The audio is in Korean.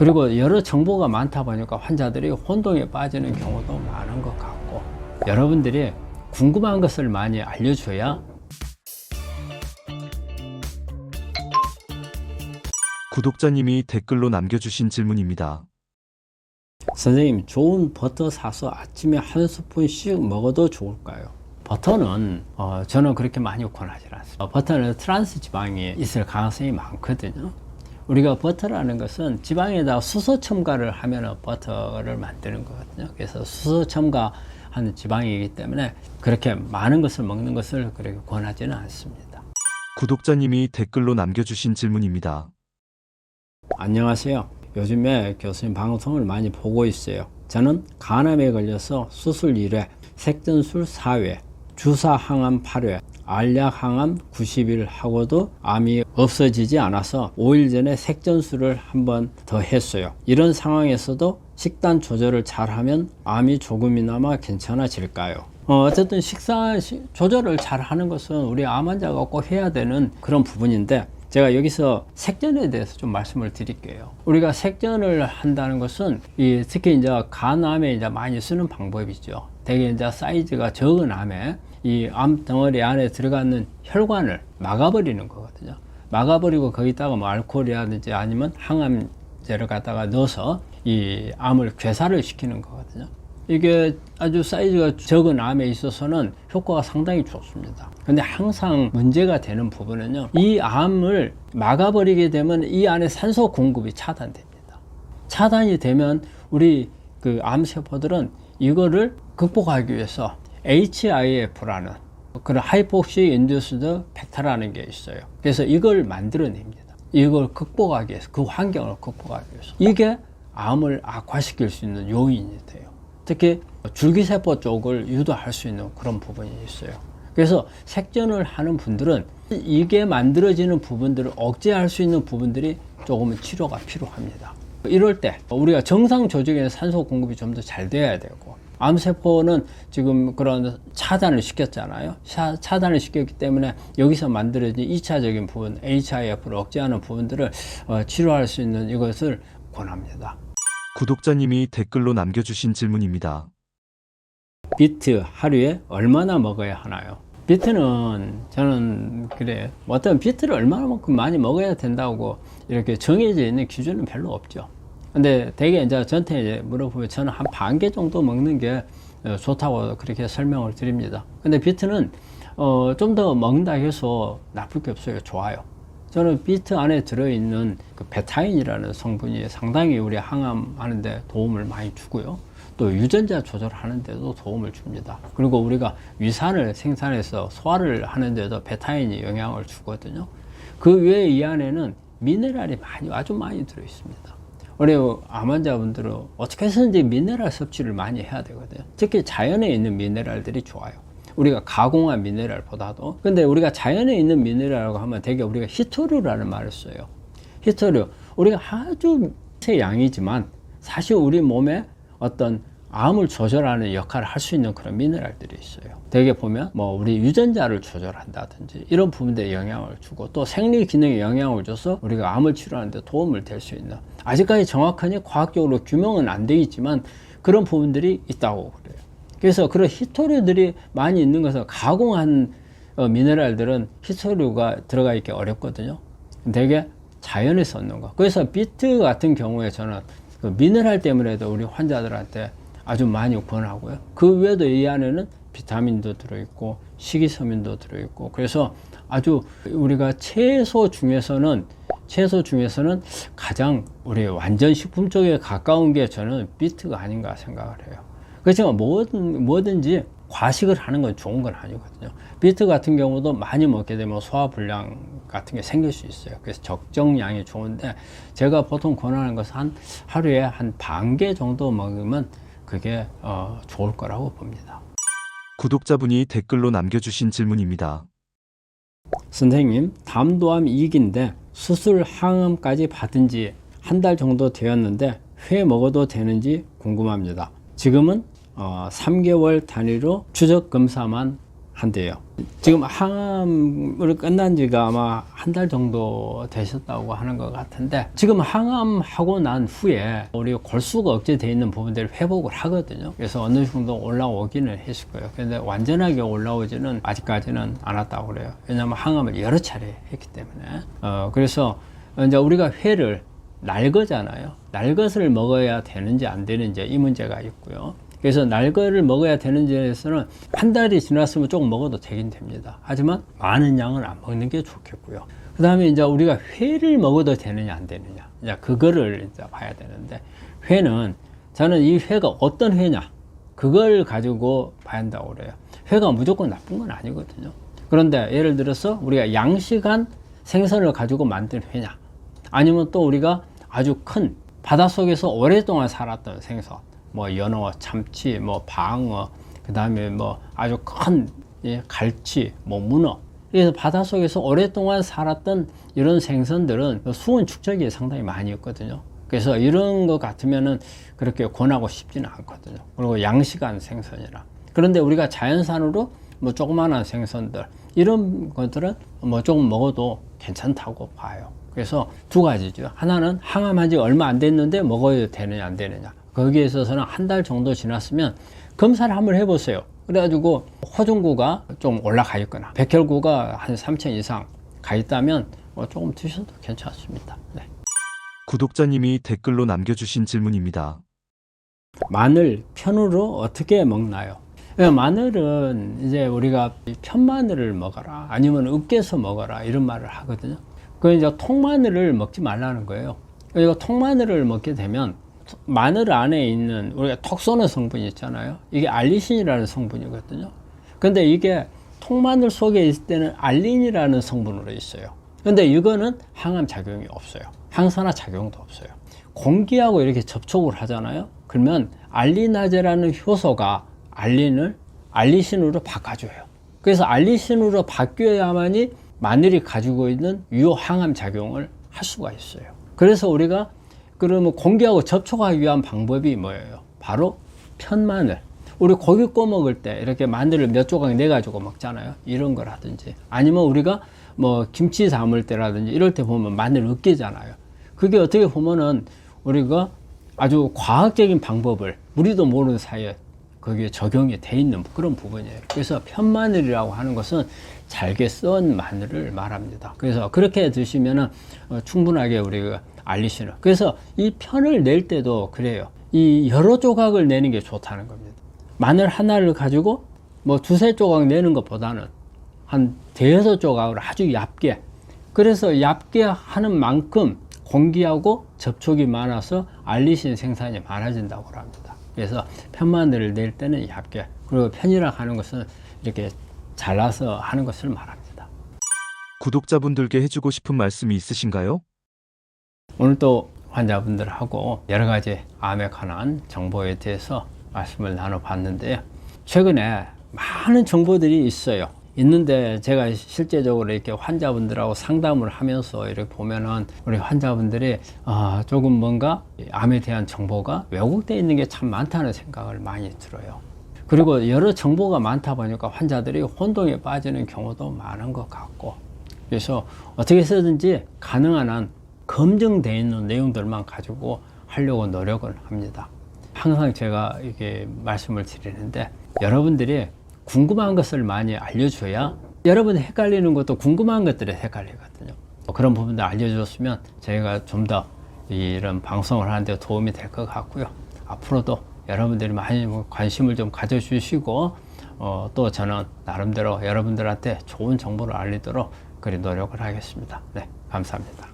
그리고 여러 정보가 많다 보니까 환자들이 혼동에 빠지는 경우도 많은 것 같고, 여러분들이 궁금한 것을 많이 알려줘야. 구독자님이 댓글로 남겨주신 질문입니다. 선생님, 좋은 버터 사서 아침에 한 스푼씩 먹어도 좋을까요? 버터는 저는 그렇게 많이 권하지 않습니다. 버터는 트랜스 지방이 있을 가능성이 많거든요. 우리가 버터라는 것은 지방에다 수소 첨가를 하면 버터를 만드는 거거든요. 그래서 수소 첨가하는 지방이기 때문에 그렇게 많은 것을 먹는 것을 그렇게 권하지는 않습니다. 구독자님이 댓글로 남겨주신 질문입니다. 안녕하세요. 요즘에 교수님 방송을 많이 보고 있어요. 저는 간암에 걸려서 수술 1회, 색전술 4회, 주사 항암 8회, 알약 항암 90일 하고도 암이 없어지지 않아서 5일 전에 색전술을 한 번 더 했어요. 이런 상황에서도 식단 조절을 잘하면 암이 조금이나마 괜찮아질까요? 어쨌든 식사 조절을 잘 하는 것은 우리 암 환자가 꼭 해야 되는 그런 부분인데, 제가 여기서 색전에 대해서 좀 말씀을 드릴게요. 우리가 색전을 한다는 것은 특히 이제 간암에 이제 많이 쓰는 방법이죠. 대개 이제 사이즈가 적은 암에 이 암 덩어리 안에 들어가는 혈관을 막아버리는 거거든요. 막아버리고 거기다가 뭐 알코올이라든지 아니면 항암제를 갖다가 넣어서 이 암을 괴사를 시키는 거거든요. 이게 아주 사이즈가 적은 암에 있어서는 효과가 상당히 좋습니다. 근데 항상 문제가 되는 부분은요, 이 암을 막아버리게 되면 이 안에 산소 공급이 차단됩니다. 차단이 되면 우리 그 암세포들은 이거를 극복하기 위해서 HIF라는 그런 하이폭시 인듀스드 팩터라는 게 있어요. 그래서 이걸 만들어냅니다. 이걸 극복하기 위해서, 그 환경을 극복하기 위해서. 이게 암을 악화시킬 수 있는 요인이 돼요. 특히 줄기세포 쪽을 유도할 수 있는 그런 부분이 있어요. 그래서 색전을 하는 분들은 이게 만들어지는 부분들을 억제할 수 있는 부분들이 조금은 치료가 필요합니다. 이럴 때 우리가 정상 조직에는 산소 공급이 좀 더 잘 돼야 되고, 암세포는 지금 그런 차단을 시켰잖아요. 차단을 시켰기 때문에 여기서 만들어진 2차적인 부분, HIF를 억제하는 부분들을 치료할 수 있는 이것을 권합니다. 구독자님이 댓글로 남겨주신 질문입니다. 비트 하루에 얼마나 먹어야 하나요? 비트는 저는 그래요. 어떤 비트를 얼마만큼 많이 먹어야 된다고 이렇게 정해져 있는 기준은 별로 없죠. 근데 대개 이제 저한테 이제 물어보면 저는 한 반 개 정도 먹는 게 좋다고 그렇게 설명을 드립니다. 근데 비트는 좀 더 먹는다 해서 나쁠 게 없어요. 좋아요. 저는 비트 안에 들어있는 그 베타인이라는 성분이 상당히 우리 항암하는데 도움을 많이 주고요. 또 유전자 조절하는데도 도움을 줍니다. 그리고 우리가 위산을 생산해서 소화를 하는데도 베타인이 영향을 주거든요. 그 외에 이 안에는 미네랄이 아주 많이 들어있습니다. 우리 암 환자분들은 어떻게 해서든지 미네랄 섭취를 많이 해야 되거든요. 특히 자연에 있는 미네랄들이 좋아요. 우리가 가공한 미네랄보다도. 근데 우리가 자연에 있는 미네랄이라고 하면 되게 우리가 히토류라는 말을 써요. 히토류. 우리가 아주 세 양이지만 사실 우리 몸에 어떤 암을 조절하는 역할을 할 수 있는 그런 미네랄들이 있어요. 되게 보면 뭐 우리 유전자를 조절한다든지 이런 부분들에 영향을 주고, 또 생리 기능에 영향을 줘서 우리가 암을 치료하는 데 도움을 될 수 있는, 아직까지 정확하게 과학적으로 규명은 안 되어 있지만 그런 부분들이 있다고 그래요. 그래서 그런 히토류들이 많이 있는 것은, 가공한 미네랄들은 히토류가 들어가 있기 어렵거든요. 되게 자연에서 얻는 거. 그래서 비트 같은 경우에 저는 그 미네랄 때문에도 우리 환자들한테 아주 많이 권하고요. 그 외에도 이 안에는 비타민도 들어있고 식이섬유도 들어있고, 그래서 아주 우리가 채소 중에서는 가장 우리 완전 식품 쪽에 가까운 게 저는 비트가 아닌가 생각을 해요. 그렇지만 뭐든지 과식을 하는 건 좋은 건 아니거든요. 비트 같은 경우도 많이 먹게 되면 소화불량 같은 게 생길 수 있어요. 그래서 적정량이 좋은데, 제가 보통 권하는 것은 하루에 한 반 개 정도 먹으면 그게 좋을 거라고 봅니다. 구독자분이 댓글로 남겨주신 질문입니다. 선생님, 담도암 2기인데 수술 항암까지 받은 지 한 달 정도 되었는데 회 먹어도 되는지 궁금합니다. 지금은 3개월 단위로 추적 검사만 한대요. 지금 항암을 끝난 지가 아마 한 달 정도 되셨다고 하는 것 같은데, 지금 항암하고 난 후에 우리 골수가 억제되어 있는 부분들을 회복을 하거든요. 그래서 어느 정도 올라오기는 했을 거예요. 근데 완전하게 올라오지는 아직까지는 않았다고 그래요. 왜냐하면 항암을 여러 차례 했기 때문에. 그래서 이제 우리가 회를 날거잖아요. 날것을 먹어야 되는지 안 되는지 이 문제가 있고요. 그래서 날거를 먹어야 되는지에서는 한 달이 지났으면 조금 먹어도 되긴 됩니다. 하지만 많은 양은 안 먹는 게 좋겠고요. 그 다음에 이제 우리가 회를 먹어도 되느냐 안 되느냐, 이제 그거를 이제 봐야 되는데, 회는 저는 이 회가 어떤 회냐 그걸 가지고 봐야 한다고 그래요. 회가 무조건 나쁜 건 아니거든요. 그런데 예를 들어서 우리가 양식한 생선을 가지고 만든 회냐, 아니면 또 우리가 아주 큰 바닷속에서 오랫동안 살았던 생선, 뭐 연어, 참치, 뭐 방어, 그 다음에 뭐 아주 큰 갈치, 뭐 문어. 그래서 바닷속에서 오랫동안 살았던 이런 생선들은 수온 축적이 상당히 많이 있거든요. 그래서 이런 것 같으면은 그렇게 권하고 싶지는 않거든요. 그리고 양식한 생선이라. 그런데 우리가 자연산으로 뭐 조그만한 생선들, 이런 것들은 뭐 조금 먹어도 괜찮다고 봐요. 그래서 두 가지죠. 하나는 항암한 지 얼마 안 됐는데 먹어야 되느냐 안 되느냐. 거기에 있어서는 한 달 정도 지났으면 검사를 한번 해보세요. 그래가지고 호중구가 좀 올라가 있거나 백혈구가 한 3000 이상 가 있다면 조금 드셔도 괜찮습니다. 네. 구독자님이 댓글로 남겨주신 질문입니다. 마늘 편으로 어떻게 먹나요? 마늘은 이제 우리가 편마늘을 먹어라, 아니면 으깨서 먹어라, 이런 말을 하거든요. 그 이제 통마늘을 먹지 말라는 거예요. 그리고 통마늘을 먹게 되면 마늘 안에 있는 우리가 톡 쏘는 성분이 있잖아요. 이게 알리신이라는 성분이거든요. 근데 이게 통마늘 속에 있을 때는 알린이라는 성분으로 있어요. 근데 이거는 항암 작용이 없어요. 항산화 작용도 없어요. 공기하고 이렇게 접촉을 하잖아요. 그러면 알리나제라는 효소가 알린을 알리신으로 바꿔줘요. 그래서 알리신으로 바뀌어야만이 마늘이 가지고 있는 유효 항암 작용을 할 수가 있어요. 그래서 우리가 그러면 공기하고 접촉하기 위한 방법이 뭐예요? 바로 편마늘. 우리 고기 구워 먹을 때 이렇게 마늘을 몇 조각 내 가지고 먹잖아요. 이런 거라든지, 아니면 우리가 뭐 김치 담을 때라든지 이럴 때 보면 마늘 으깨잖아요. 그게 어떻게 보면은 우리가 아주 과학적인 방법을 우리도 모르는 사이에 거기에 적용이 돼 있는 그런 부분이에요. 그래서 편마늘이라고 하는 것은 잘게 썬 마늘을 말합니다. 그래서 그렇게 드시면은 충분하게 우리가 알리시는. 그래서 이 편을 낼 때도 그래요. 이 여러 조각을 내는 게 좋다는 겁니다. 마늘 하나를 가지고 뭐 두세 조각 내는 것보다는 한 대여섯 조각을 아주 얇게, 그래서 얇게 하는 만큼 공기하고 접촉이 많아서 알리신 생산이 많아진다고 합니다. 그래서 편마늘을 낼 때는 얇게, 그리고 편이라고 하는 것은 이렇게 잘라서 하는 것을 말합니다. 구독자분들께 해주고 싶은 말씀이 있으신가요? 오늘 또 환자분들하고 여러 가지 암에 관한 정보에 대해서 말씀을 나눠봤는데요. 최근에 많은 정보들이 있어요. 있는데 제가 실제적으로 이렇게 환자분들하고 상담을 하면서 이렇게 보면은 우리 환자분들이 조금 뭔가 암에 대한 정보가 왜곡되어 있는 게 참 많다는 생각을 많이 들어요. 그리고 여러 정보가 많다 보니까 환자들이 혼동에 빠지는 경우도 많은 것 같고, 그래서 어떻게 해서든지 가능한 한 검증되어 있는 내용들만 가지고 하려고 노력을 합니다. 항상 제가 이렇게 말씀을 드리는데, 여러분들이 궁금한 것을 많이 알려줘야 여러분이 헷갈리는 것도 궁금한 것들에 헷갈리거든요. 그런 부분들 알려줬으면 저희가 좀 더 이런 방송을 하는데 도움이 될 것 같고요. 앞으로도 여러분들이 많이 관심을 좀 가져주시고 또 저는 나름대로 여러분들한테 좋은 정보를 알리도록 그리 노력을 하겠습니다. 네, 감사합니다.